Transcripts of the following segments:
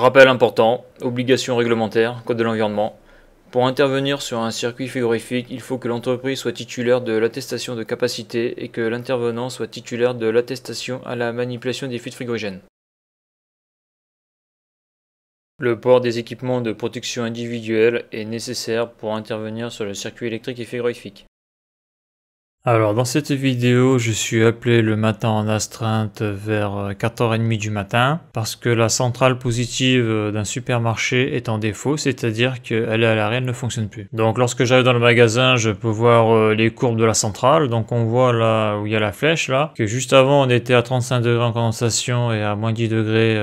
Rappel important, obligation réglementaire, code de l'environnement. Pour intervenir sur un circuit frigorifique, il faut que l'entreprise soit titulaire de l'attestation de capacité et que l'intervenant soit titulaire de l'attestation à la manipulation des fluides frigorigènes. Le port des équipements de protection individuelle est nécessaire pour intervenir sur le circuit électrique et frigorifique. Alors dans cette vidéo, je suis appelé le matin en astreinte vers 4h30 du matin parce que la centrale positive d'un supermarché est en défaut, c'est-à-dire qu'elle est à l'arrêt, elle ne fonctionne plus. Donc lorsque j'arrive dans le magasin, je peux voir les courbes de la centrale. Donc on voit là où il y a la flèche là, que juste avant on était à 35 degrés en condensation et à moins 10 degrés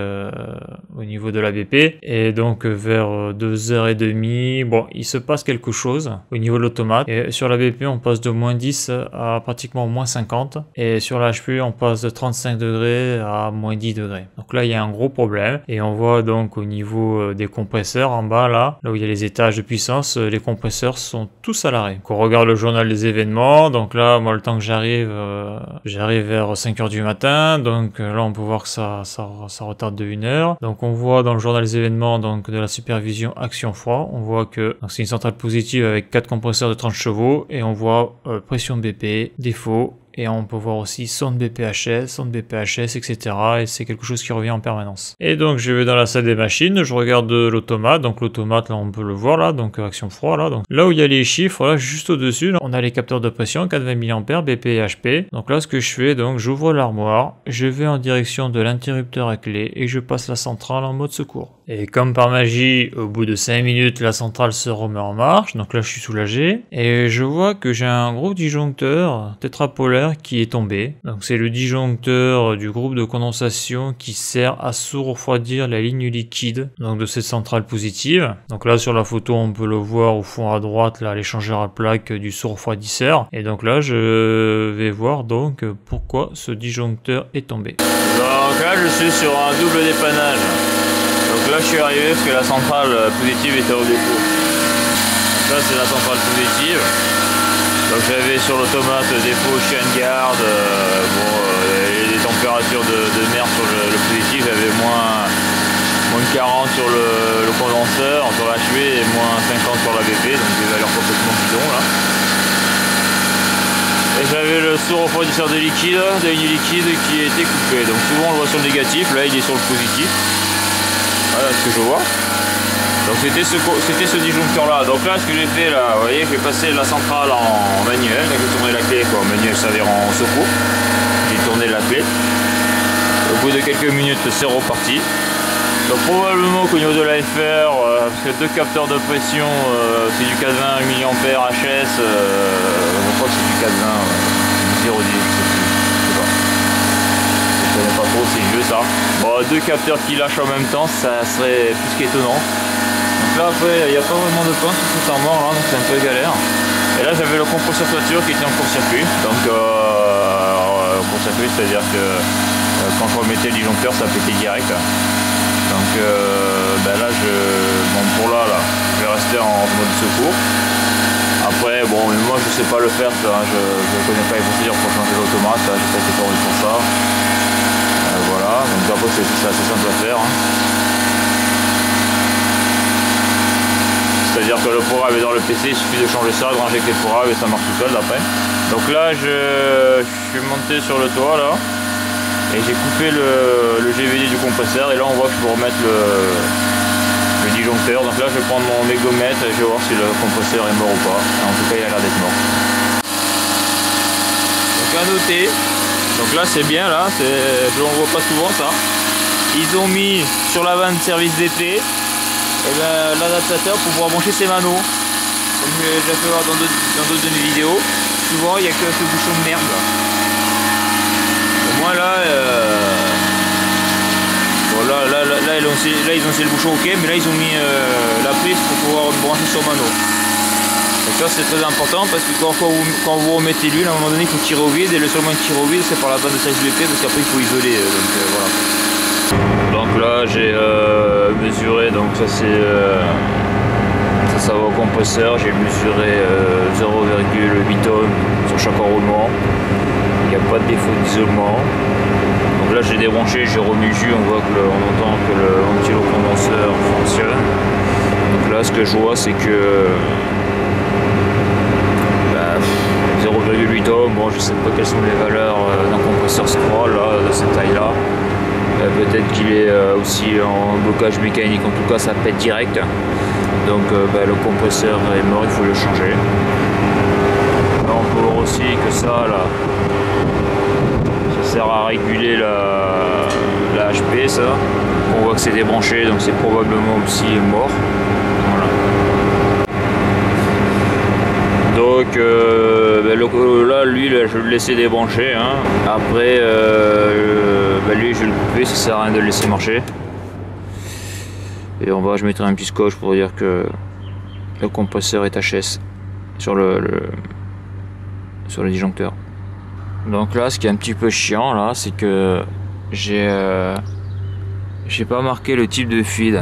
au niveau de la BP. Et donc vers 2h30, bon, il se passe quelque chose au niveau de l'automate. Et sur la BP, on passe de moins 10 à pratiquement moins 50 et sur la HP on passe de 35 degrés à moins 10 degrés. Donc là il y a un gros problème et on voit donc au niveau des compresseurs en bas là où il y a les étages de puissance, les compresseurs sont tous à l'arrêt. On regarde le journal des événements, donc là moi le temps que j'arrive vers 5h du matin, donc là on peut voir que ça retarde de 1 heure. Donc on voit dans le journal des événements donc de la supervision action froid, on voit que c'est une centrale positive avec 4 compresseurs de 30 chevaux et on voit pression BP, défaut, et on peut voir aussi sonde BPHS, etc. Et c'est quelque chose qui revient en permanence. Et donc je vais dans la salle des machines, je regarde l'automate, donc l'automate là on peut le voir là, donc action froid là, donc là où il y a les chiffres, là juste au-dessus, on a les capteurs de pression, 420 mA, BP et HP. Donc là ce que je fais, donc j'ouvre l'armoire, je vais en direction de l'interrupteur à clé et je passe la centrale en mode secours. Et comme par magie, au bout de 5 minutes, la centrale se remet en marche, donc là je suis soulagé. Et je vois que j'ai un gros disjoncteur tétrapolaire qui est tombé. Donc c'est le disjoncteur du groupe de condensation qui sert à sous-refroidir la ligne liquide donc de cette centrale positive. Donc là sur la photo on peut le voir au fond à droite, là l'échangeur à plaque du sous-refroidisseur. Et donc là je vais voir donc pourquoi ce disjoncteur est tombé. Donc là je suis sur un double dépannage. Donc là je suis arrivé parce que la centrale positive était au défaut. Donc là c'est la centrale positive. Donc j'avais sur l'automate défaut chien de garde, et des températures de merde sur le positif, j'avais moins 40 sur le condenseur, sur l'HV et moins 50 sur la BP, donc des valeurs complètement bidons là. Et j'avais le sous-refroidisseur de liquide, de ligne liquide qui était coupé. Donc souvent on le voit sur le négatif, là il est sur le positif. Voilà ce que je vois. Donc c'était ce disjoncteur là. Donc là ce que j'ai fait là, vous voyez, j'ai passé la centrale en manuel, j'ai tourné la clé quoi, en manuel ça veut dire en secours. J'ai tourné la clé. Au bout de quelques minutes c'est reparti. Donc probablement qu'au niveau de l'AFR, parce que 2 capteurs de pression, c'est du 420 mA HS, je crois que c'est du 420, 0,10, je sais pas. Je connais pas trop, c'est vieux ça. Bon, 2 capteurs qui lâchent en même temps, ça serait plus qu'étonnant. Donc là après, il n'y a pas vraiment de pince sur cette armoire là, donc c'est un peu galère. Et là j'avais le compresseur toiture qui était en court-circuit. Donc court-circuit, c'est-à-dire que quand je remettais le disjoncteur, ça pétait direct. Donc là pour là je vais rester en mode secours. Après bon, mais moi je sais pas le faire ça, hein, je connais pas les procédures pour changer l'automate, j'ai pas été formé pour ça. Voilà, donc après c'est assez simple à faire. Hein. C'est-à-dire que le programme est dans le PC, il suffit de changer ça, de ranger les programmes et ça marche tout seul après. Donc là je suis monté sur le toit là. Et j'ai coupé le GVD du compresseur et là on voit que je peux remettre le disjoncteur. Donc là je vais prendre mon mégomètre et je vais voir si le compresseur est mort ou pas. En tout cas il a l'air d'être mort. Donc à noter, donc là c'est bien là, on ne voit pas souvent ça. Ils ont mis sur la vanne service d'été l'adaptateur pour pouvoir brancher ses manos. Comme j'ai déjà fait voir dans d'autres de mes vidéos, souvent il n'y a que ce bouchon de merde là. Moi là, ils ont aussi le bouchon ok, mais là ils ont mis la prise pour pouvoir brancher sur mano. Donc là c'est très important parce que quand vous remettez l'huile, à un moment donné il faut tirer au vide et le seul moyen de tirer au vide c'est par la bande de service BP parce qu'après il faut isoler. Voilà. Donc là j'ai mesuré, donc ça c'est ça va au compresseur, j'ai mesuré 0,8 ohms sur chaque enroulement. Il n'y a pas de défaut d'isolement. Donc là j'ai débranché, j'ai remis le jus, on voit que on entend que le ventilo-condenseur fonctionne. Donc là ce que je vois c'est que 0,8 ohms, bon je sais pas quelles sont les valeurs d'un compresseur scroll là, de cette taille là. Peut-être qu'il est aussi en blocage mécanique, en tout cas ça pète direct. Donc le compresseur est mort, il faut le changer. Là on peut voir aussi que ça là, ça sert à réguler la HP ça. On voit que c'est débranché, donc c'est probablement aussi mort. Voilà. Donc là lui là, je vais le laisser débrancher hein. Après lui je vais le couper, ça sert à rien de le laisser marcher. Et je mettrai un petit scotch pour dire que le compresseur est HS sur sur le disjoncteur. Donc là ce qui est un petit peu chiant là, c'est que j'ai pas marqué le type de feed.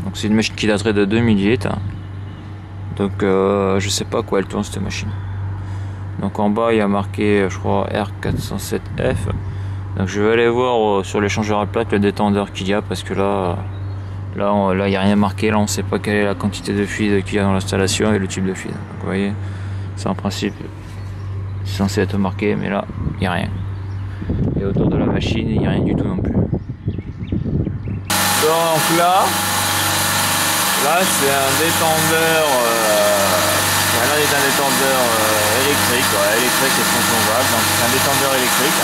Donc c'est une machine qui daterait de 2008. Donc je sais pas quoi elle tourne cette machine. Donc en bas il y a marqué je crois R407F. Donc je vais aller voir sur l'échangeur à plaque le détendeur qu'il y a, parce que là il n'y a rien marqué, là on sait pas quelle est la quantité de feed qu'il y a dans l'installation et le type de feed. Donc vous voyez, c'est en principe c'est censé être marqué, mais là il n'y a rien. Et autour de la machine il n'y a rien du tout non plus. Donc là c'est un détendeur, là c'est un détendeur électrique, électrique et 500 watts, donc c'est un détendeur électrique.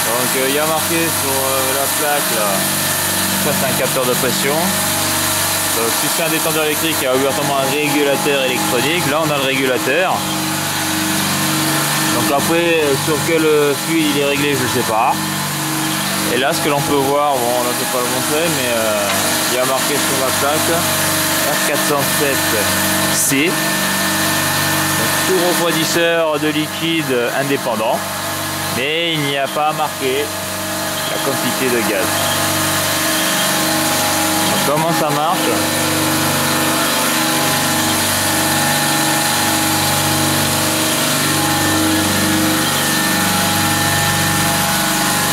Donc il y a marqué sur la plaque là, ça c'est un capteur de pression. Donc si c'est un détendeur électrique, il y a obligatoirement un régulateur électronique. Là on a le régulateur. Donc après sur quel flux il est réglé je ne sais pas. Et là ce que l'on peut voir, bon là je ne vais pas le montrer, mais il y a marqué sur la plaque R407C. Tout refroidisseur de liquide indépendant. Mais il n'y a pas marqué la quantité de gaz. Donc, comment ça marche?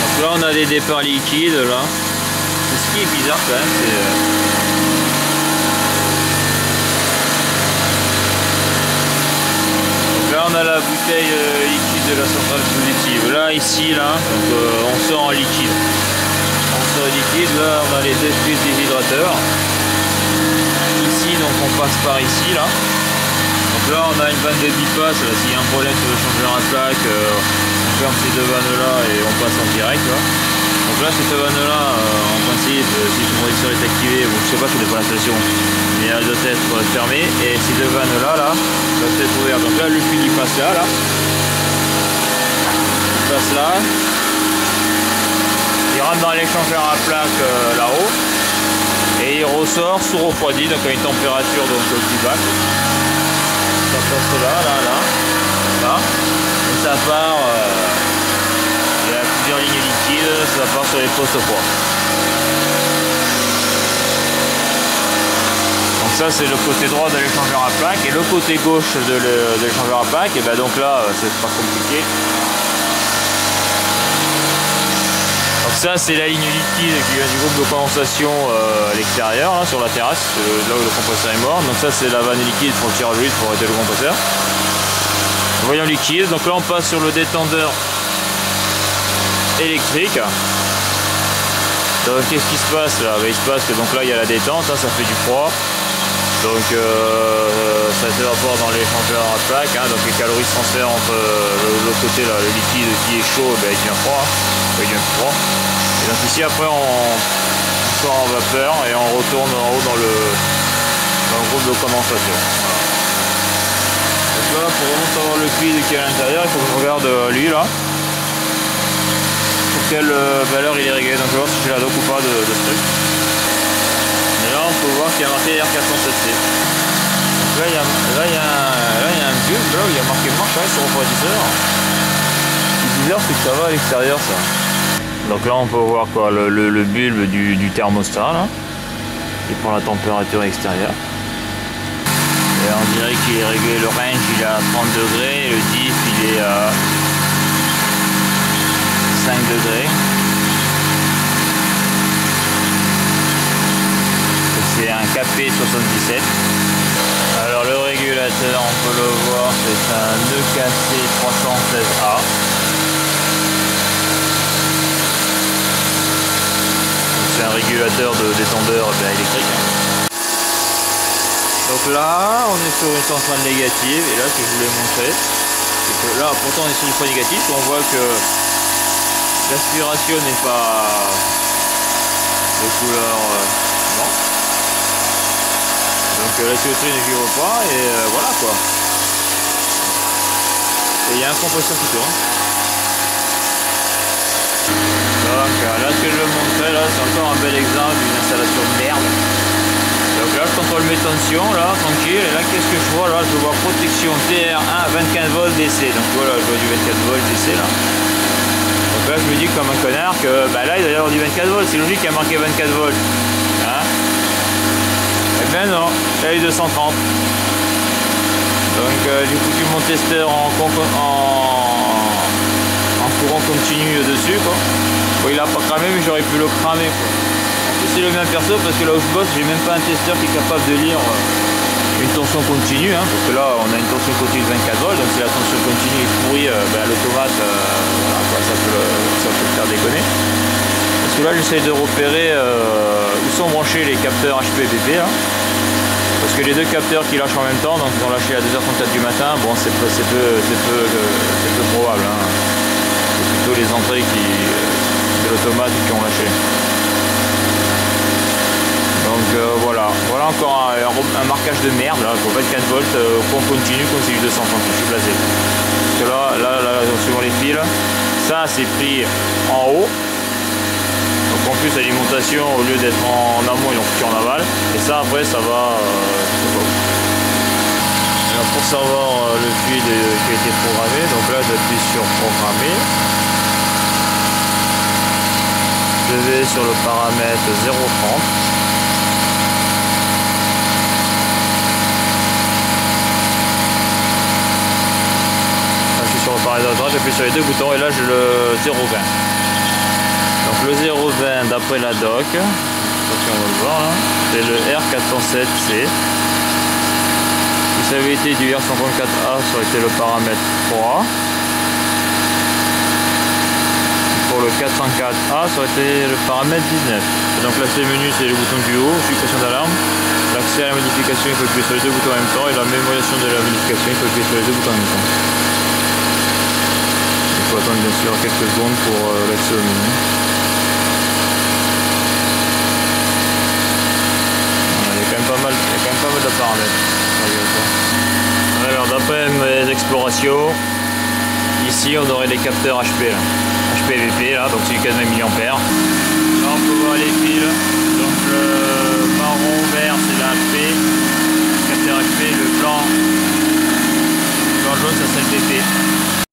Donc là on a des départs liquides là. C'est ce qui est bizarre quand même, c'est là on a la bouteille liquide de la centrale positive. Là ici là, donc, on sort en liquide. On sort en liquide, là on a les deux fils déshydrateurs. Ici donc on passe par ici là. Donc là on a une vanne de bypass, s'il y a un problème sur le changeur à plaque, on ferme ces deux vannes là et on passe en direct là. Donc là cette vanne là, en principe, si le compresseur est activé, bon, je sais pas, ça dépend de l'installation, mais elle doit être fermée, et ces deux vannes là doivent être ouvertes. Donc là le fluide il passe là, il passe là, il rentre dans l'échangeur à plaque là-haut, et il ressort sous refroidi, donc à une température donc plus basse. Ça passe là, et ça part. Il y a plusieurs lignes liquides, ça part sur les postes froids. Donc ça c'est le côté droit de l'échangeur à plaque, et le côté gauche de l'échangeur à plaque, et ben donc là c'est pas compliqué. Donc ça c'est la ligne liquide qui vient du groupe de condensation à l'extérieur, hein, sur la terrasse, là où le compresseur est mort. Donc ça c'est la vanne liquide pour le tirage vide pour arrêter le compresseur. Voyons liquide, donc là on passe sur le détendeur électrique. Donc qu'est-ce qui se passe là? Il se passe que donc là il y a la détente, hein, ça fait du froid. Donc ça s'évapore dans l'échangeur à plaque, hein, donc les calories se transfèrent entre l'autre côté là, le liquide qui est chaud, ben, il devient froid, il devient plus froid. Et donc ici après on sort en vapeur et on retourne en haut dans le groupe de condensation. Voilà. Donc là pour vraiment savoir le fluide qui est à l'intérieur, il faut que je regarde lui là. Quelle valeur il est réglé, donc je vais voir si j'ai la doc ou pas de ce truc. Mais là on peut voir qu'il y a marqué R407C. Donc là il y a un bulbe là où il y a marqué marche sur refroidisseur. Ce qui est bizarre c'est que ça va à l'extérieur ça. Donc là on peut voir quoi, le bulbe du thermostat là, qui prend la température extérieure. Et on dirait qu'il est réglé, le range il est à 30 degrés, le diff il est à 5 degrés. C'est un KP77. Alors le régulateur, on peut le voir, c'est un EKC 316A. C'est un régulateur de détendeur électrique. Donc là, on est sur une centrale négative, et là ce que je voulais montrer, c'est que là, pourtant on est sur du point négatif, on voit que l'aspiration n'est pas de couleur blanche. Donc la tuyauterie ne vibre pas, et voilà quoi. Et il y a un compresseur qui tourne. Donc là ce que je veux montrer, là c'est encore un bel exemple d'une installation de merde. Donc là je contrôle mes tensions, là tranquille, et là qu'est-ce que je vois? Là je vois protection TR1 25 volts DC. Donc voilà, je vois du 24 volts DC là. Donc là je me dis comme un connard que bah là il doit y avoir du 24 volts, c'est logique qu'il y a marqué 24 volts. Hein? Eh ben non, là il est 230. Donc j'ai foutu mon testeur en courant continu dessus quoi. Bon, il a pas cramé, mais j'aurais pu le cramer quoi. En plus c'est le même perso parce que là où je bosse j'ai même pas un testeur qui est capable de lire une tension continue hein, parce que là on a une tension continue de 24 volts, donc si la tension continue est pourrie, l'automate voilà, quoi, ça peut le faire déconner. Parce que là j'essaye de repérer où sont branchés les capteurs HPBP là. Parce que les deux capteurs qui lâchent en même temps, donc ils ont lâché à 2h34 du matin, bon c'est peu probable hein. C'est plutôt les entrées de l'automate qui ont lâché. Donc voilà encore un marquage de merde là, pour 24 volts au point continu comme c'est du 230, je suis blasé. Parce que là suivant les fils, ça c'est pris en haut. Donc en plus l'alimentation au lieu d'être en amont ils l'ont foutu en aval. Et ça après ça va je sais pas où. Alors, pour savoir le fil qui a été programmé, donc là j'appuie sur programmer. Je vais sur le paramètre 0,30. Sur le paramètre droit, j'appuie sur les deux boutons et là j'ai le 0,20. Donc le 0,20 d'après la doc, on va le voir là, c'est le R407C. Si ça avait été du R134A, ça aurait été le paramètre 3. Pour le 404A, ça aurait été le paramètre 19. Et donc l'accès menu, c'est le bouton du haut, suppression d'alarme. L'accès à la modification, il faut appuyer sur les deux boutons en même temps. Et la mémorisation de la modification, il faut appuyer sur les deux boutons en même temps. Il faut attendre bien sûr quelques secondes pour l'accès au menu. Voilà, il y a quand même pas mal de paramètres. Alors d'après mes explorations, ici on aurait les capteurs HP là. HPVP là, donc c'est du 4 mAh. Là on peut voir les fils. Donc le marron vert c'est la HP, capteur HP, le blanc jaune ça c'est le BP.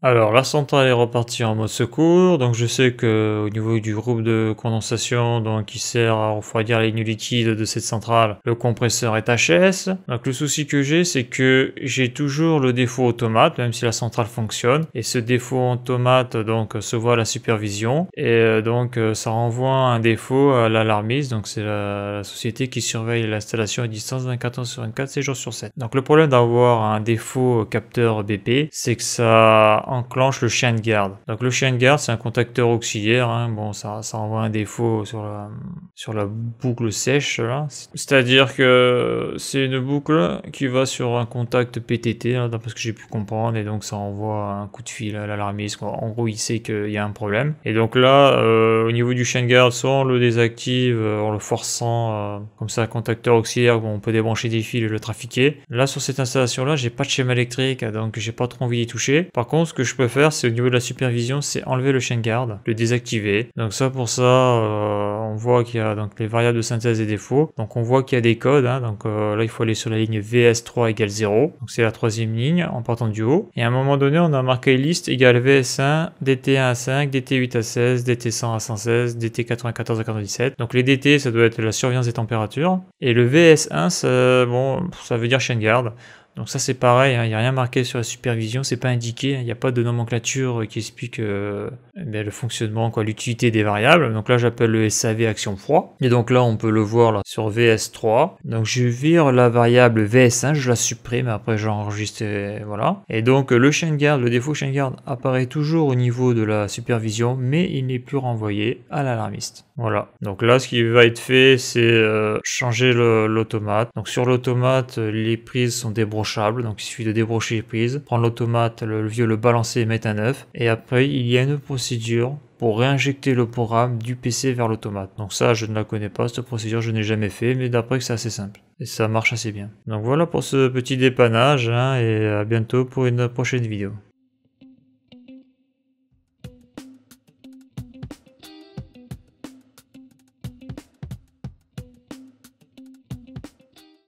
Alors la centrale est repartie en mode secours, donc je sais que au niveau du groupe de condensation donc qui sert à refroidir la ligne liquide de cette centrale, le compresseur est HS. Donc le souci que j'ai, c'est que j'ai toujours le défaut automate même si la centrale fonctionne, et ce défaut automate donc se voit à la supervision et donc ça renvoie un défaut à l'alarmiste, donc c'est la société qui surveille l'installation à distance 24h/24, 7 jours sur 7. Donc le problème d'avoir un défaut capteur BP, c'est que ça enclenche le chien de garde. Donc le chien de garde c'est un contacteur auxiliaire, hein. Bon ça envoie un défaut sur la boucle sèche là. C'est-à-dire que c'est une boucle qui va sur un contact PTT là, d'après ce que j'ai pu comprendre, et donc ça envoie un coup de fil à l'alarmiste. En gros il sait qu'il y a un problème. Et donc là au niveau du chien de garde, soit on le désactive en le forçant comme ça un contacteur auxiliaire où on peut débrancher des fils et le trafiquer. Là sur cette installation là j'ai pas de schéma électrique, donc j'ai pas trop envie d'y toucher. Par contre ce que je peux faire c'est au niveau de la supervision, c'est enlever le chien de garde, le désactiver. Donc ça pour ça on voit qu'il y a donc les variables de synthèse et défauts. Donc on voit qu'il y a des codes, hein. Donc là il faut aller sur la ligne VS3 égale 0. Donc c'est la troisième ligne en partant du haut. Et à un moment donné on a marqué liste égale VS1, DT1 à 5, DT8 à 16, DT100 à 116, DT94 à 97. Donc les DT ça doit être la surveillance des températures. Et le VS1 ça veut dire chien de garde. Donc ça c'est pareil, il n'y a rien marqué sur la supervision, c'est pas indiqué, il n'y a pas de nomenclature qui explique le fonctionnement, l'utilité des variables. Donc là j'appelle le SAV action froid, et donc là on peut le voir là, sur VS3. Donc je vire la variable VS1, je la supprime, après j'enregistre, voilà. Et donc le chain guard, le défaut chain guard apparaît toujours au niveau de la supervision, mais il n'est plus renvoyé à l'alarmiste. Voilà, donc là ce qui va être fait c'est changer l'automate. Donc sur l'automate les prises sont débrochables, donc il suffit de débrocher les prises, prendre l'automate, le vieux le balancer et mettre un œuf, et après il y a une procédure pour réinjecter le programme du PC vers l'automate. Donc ça je ne la connais pas, cette procédure je n'ai jamais fait, mais d'après que c'est assez simple et ça marche assez bien. Donc voilà pour ce petit dépannage, et à bientôt pour une prochaine vidéo.